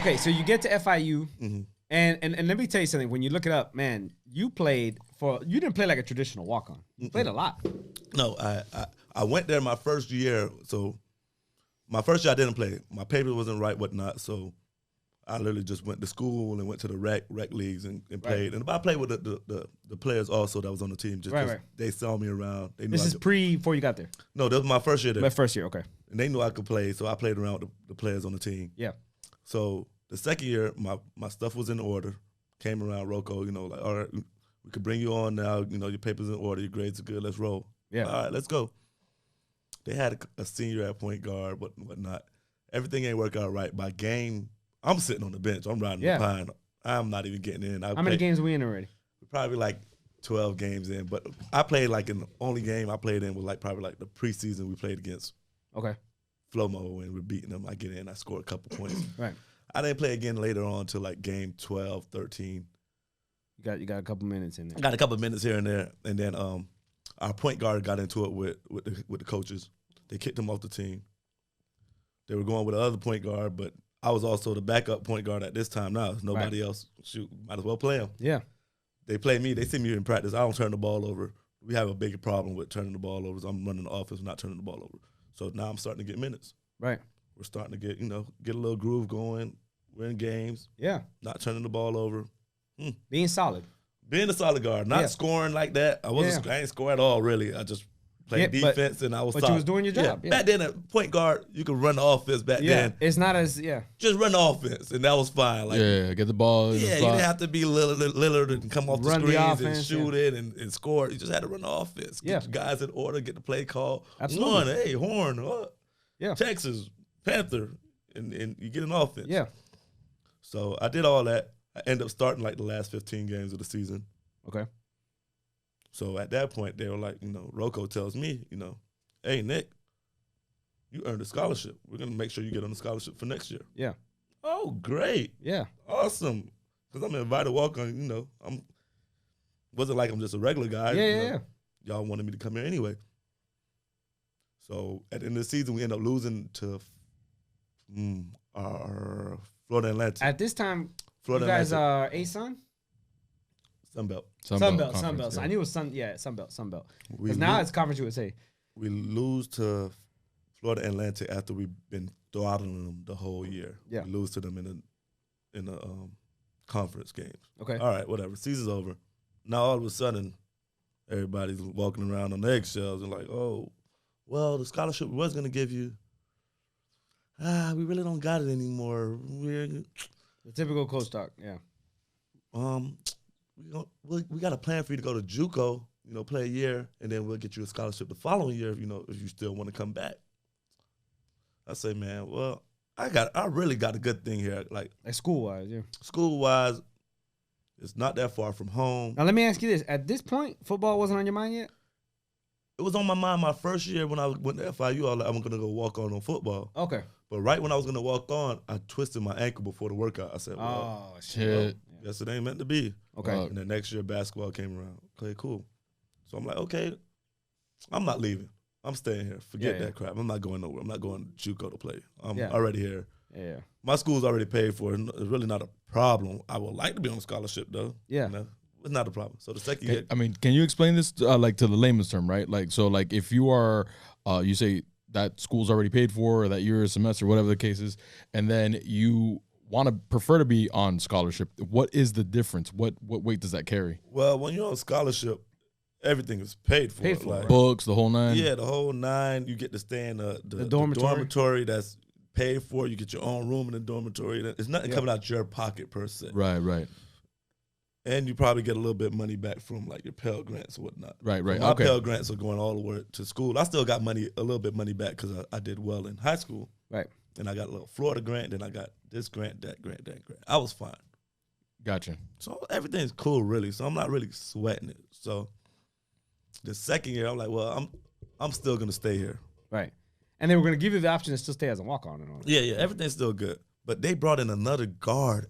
Okay, so you get to FIU, Mm-hmm. and let me tell you something. When you look it up, man, you didn't play like a traditional walk-on. You played a lot. No, I went there my first year. So my first year I didn't play. My paper wasn't right, whatnot. So I literally just went to school and went to the rec leagues and played. And I played with the players also that was on the team. Just Right. they saw me around. They knew This is before you got there. No, that was my first year there. My first year, okay. And they knew I could play, so I played around with the players on the team. Yeah. So the second year, my stuff was in order. Came around Rocco, like, all right, we could bring you on now. Your papers in order, your grades are good. Let's roll. Yeah. All right, let's go. They had a senior at point guard, whatnot. Everything ain't work out right. By game, I'm sitting on the bench. I'm riding the pine. I'm not even getting in. How many games are we in already? Probably like 12 games in. But I played like in the only game I played in was like probably like the preseason we played against Flomo, and we're beating them. I get in, I score a couple points. Right. I didn't play again later on until like game 12, 13. You got a couple minutes in there. I got a couple minutes here and there, and then our point guard got into it with the coaches. They kicked him off the team. They were going with the other point guard, but I was also the backup point guard at this time. Now there's nobody else. Shoot, might as well play him. Yeah. They play me. They see me in practice. I don't turn the ball over. We have a bigger problem with turning the ball over. So I'm running the offense, not turning the ball over. So now I'm starting to get minutes. Right. We're starting to get a little groove going. We're in games. Yeah. Not turning the ball over. Being solid. Being a solid guard, not scoring like that. I ain't score at all, really. I just played defense and I was solid. But you was doing your job. Yeah. Back then, at point guard, you could run the offense back then. It's not as, Just run the offense, and that was fine. Like, get the ball. You didn't have to be Lillard and come off the screens and shoot it and score. You just had to run the offense. Get your guys in order, get the play call. Absolutely. Hey, Horn, Texas, Panther, and you get an offense. Yeah. So I did all that. I ended up starting like the last 15 games of the season. Okay. So at that point, they were like, Rocco tells me, hey, Nick, you earned a scholarship. We're going to make sure you get on the scholarship for next year. Yeah. Oh, great. Yeah. Awesome. Because I'm an invited walk-on, wasn't like I'm just a regular guy. Yeah. Y'all wanted me to come here anyway. So at the end of the season, we end up losing to our Florida Atlantic. At this time, Florida you guys Atlantic. are A-Sun? Sunbelt. Sunbelt. So I knew it was Sunbelt. Because now it's Conference USA. We lose to Florida Atlantic after we've been throttling them the whole year. Yeah. We lose to them in the conference games. Okay. All right, whatever. Season's over. Now all of a sudden, everybody's walking around on eggshells and like, oh, well, the scholarship we was going to give you, we really don't got it anymore. The typical coach talk, yeah. We got a plan for you to go to JUCO, play a year, and then we'll get you a scholarship the following year, if you still want to come back. I say, man, well, I really got a good thing here. Like school-wise, yeah. School-wise, it's not that far from home. Now, let me ask you this. At this point, football wasn't on your mind yet? It was on my mind my first year when I went to FIU. I was like, I'm going to go walk on football. Okay. But right when I was going to walk on, I twisted my ankle before the workout. I said, well, shit. Guess it ain't meant to be. Okay. And then next year, basketball came around. Okay, cool. So I'm like, okay, I'm not leaving. I'm staying here. Forget that crap. I'm not going nowhere. I'm not going to JUCO to play. I'm already here. Yeah. My school's already paid for it. It's really not a problem. I would like to be on scholarship, though. Yeah. It's not a problem. So the second year. Can you explain this to the layman's term, right? So if you are, you say that school's already paid for, or that year or semester, whatever the case is, and then you prefer to be on scholarship, what is the difference? What weight does that carry? Well, when you're on scholarship, everything is paid for. Like, books, the whole nine? Yeah, the whole nine. You get to stay in the dormitory that's paid for. You get your own room in the dormitory. It's nothing coming out your pocket per se. Right. And you probably get a little bit of money back from like your Pell Grants or whatnot. Right. My Pell Grants are going all the way to school. I still got a little bit of money back because I did well in high school. Right. And I got a little Florida grant. Then I got this grant, that grant. I was fine. Gotcha. So everything's cool, really. So I'm not really sweating it. So the second year, I'm like, well, I'm still gonna stay here. Right. And they were gonna give you the option to still stay as a walk-on and all that. Yeah. Everything's still good. But they brought in another guard,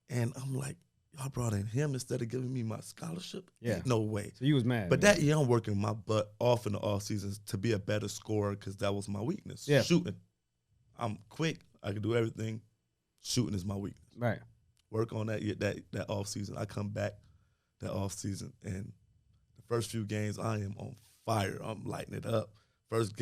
and I'm like, y'all brought in him instead of giving me my scholarship? Yeah. Ain't no way. So you was mad. But that year, I'm working my butt off in the off seasons to be a better scorer because that was my weakness. Yeah. Shooting. I'm quick. I can do everything. shooting is my weakness. Right. Work on that off season. I come back that off season, and the first few games I am on fire. I'm lighting it up. First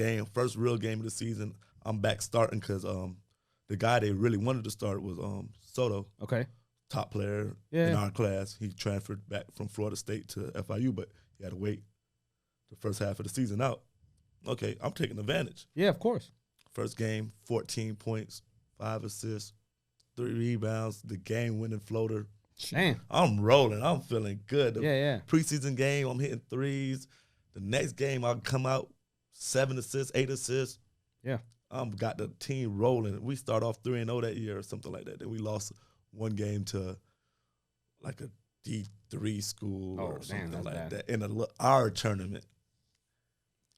real game of the season, I'm back starting because the guy they really wanted to start was Soto. Okay. Top player in our class. He transferred back from Florida State to FIU, but he had to wait the first half of the season out. Okay, I'm taking advantage. Yeah, of course. First game, 14 points, 5 assists, 3 rebounds, the game-winning floater. Damn. I'm rolling. I'm feeling good. The preseason game, I'm hitting threes. The next game, I'll come out 7 assists, 8 assists. Yeah. Got the team rolling. We start off 3-0 that year or something like that. Then we lost one game to like a D3 school or something like that in our tournament.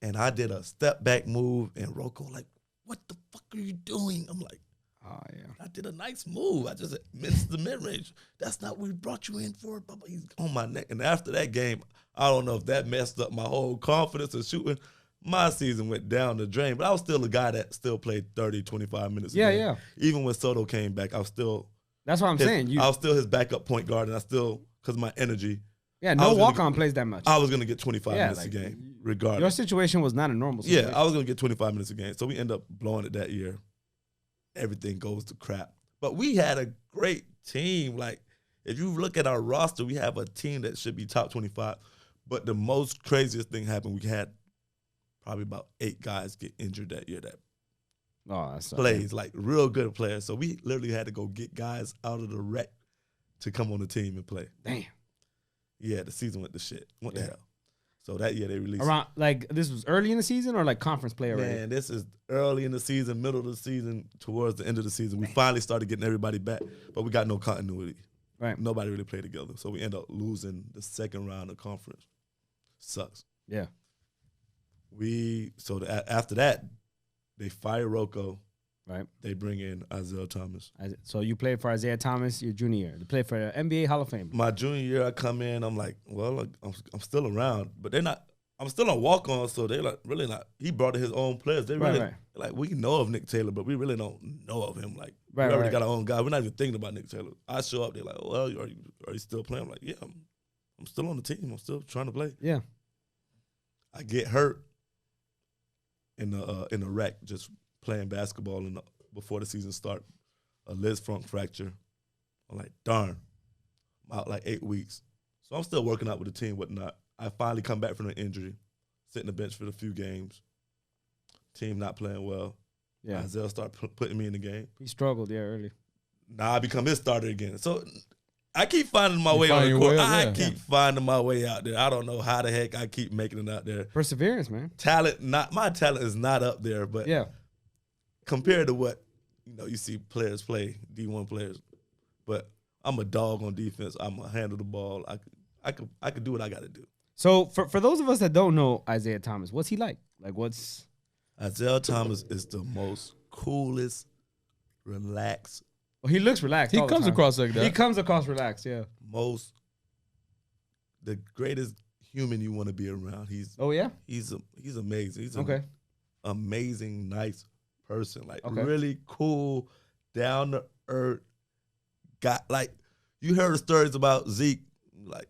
And I did a step-back move, and Rocco like, what the fuck are you doing? I'm like, oh, yeah. I did a nice move. I just missed the mid-range. That's not what we brought you in for. He's on my neck. And after that game, I don't know if that messed up my whole confidence in shooting. My season went down the drain, but I was still a guy that still played 30, 25 minutes a game. Yeah. Even when Soto came back, I was still That's what I'm saying. I was still his backup point guard, and I still, because of my energy. Yeah, no walk-on plays that much. I was going to get 25 minutes a game, regardless. Your situation was not a normal situation. Yeah, I was going to get 25 minutes a game. So we end up blowing it that year. Everything goes to crap. But we had a great team. Like, if you look at our roster, we have a team that should be top 25. But the most craziest thing happened, we had probably about 8 guys get injured that year that plays, like real good players. So we literally had to go get guys out of the rec to come on the team and play. Damn. Yeah, the season went to shit. What the hell? So that year they released. Around, like, this was early in the season or like conference play already? Man, this is early in the season, middle of the season, towards the end of the season. We finally started getting everybody back, but we got no continuity. Right. Nobody really played together. So we end up losing the second round of conference. Sucks. Yeah. After that, they fire Rocco. Right. They bring in Isiah Thomas. So you played for Isiah Thomas your junior year. You played for the NBA Hall of Fame. My junior year, I come in. I'm like, well, I'm still around, but they're not. I'm still on walk-on, so they're like really not. He brought in his own players. They really like we know of Nick Taylor, but we really don't know of him. Like we already got our own guy. We're not even thinking about Nick Taylor. I show up, they're like, well, are you still playing? I'm like, yeah, I'm still on the team. I'm still trying to play. Yeah. I get hurt in the rec, just playing basketball before the season start, a Liz front fracture. I'm like, darn, I'm out like 8 weeks. So I'm still working out with the team, whatnot. I finally come back from an injury, sit in the bench for a few games. Team not playing well. Yeah. Isiah start putting me in the game. He struggled, early. Now I become his starter again. So I keep finding my way on the court. I keep finding my way out there. I don't know how the heck I keep making it out there. Perseverance, man. My talent is not up there, but compared to what you see players play, D1 players. But I'm a dog on defense. I'm gonna handle the ball. I could do what I got to do. So for those of us that don't know Isiah Thomas, what's he like? Like Isiah Thomas is the most coolest, relaxed. Well, he looks relaxed. He comes across like that. He comes across relaxed, yeah. The greatest human you want to be around. He's amazing. He's an amazing, nice person. Like really cool, down to earth. You heard the stories about Zeke, like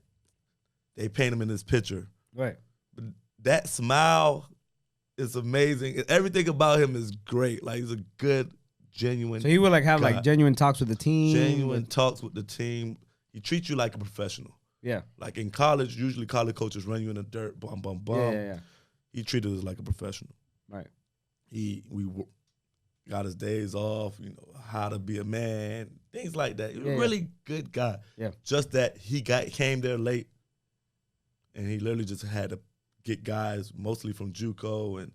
they paint him in this picture. Right. But that smile is amazing. Everything about him is great. Like he's a good, genuine. So he would have guy. genuine talks with the team. Genuine talks with the team. He treats you like a professional. Yeah. Like in college, usually college coaches run you in the dirt, bum, bum, bum. Yeah. He treated us like a professional. Right. We got his days off, how to be a man, things like that. He was a really good guy. Yeah. Just that he came there late, and he literally just had to get guys mostly from JUCO, and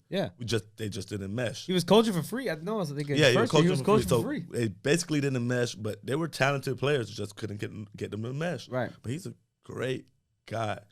they just didn't mesh. He was coaching for free. I know. So he was coaching for free. So they basically didn't mesh, but they were talented players. Just couldn't get them to mesh. Right. But he's a great guy.